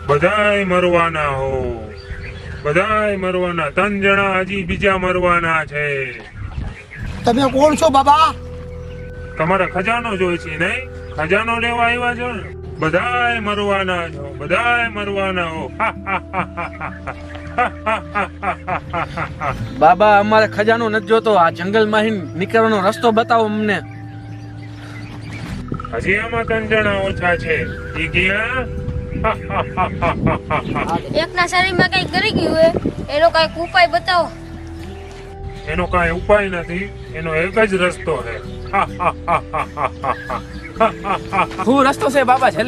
બધાય મરવાના હો, બધાય મરવાના. 3 જણા હજી બીજા મરવાના છે. તમે કોણ છો બાબા? તમારે ખજાનો જોઈ છે નહીં? ખજાનો લેવા આવ્યા છો ને? બધાય મરવાના છો, બધાય મરવાના હો. બાબા અમારે ખજાનો નથી જોતો, આ જંગલમાં નીકળવાનો રસ્તો બતાવો અમને. હજી આમાં 3 જણા ઓછા છે. ઈ ગયા? એકના શરીરમાં કઈ કરી ગયું હોય એનો કઈક ઉપાય બતાવો. એનો કાંઈ ઉપાય નથી, એનો એક જ રસ્તો છે. શું રસ્તો છે બાબા?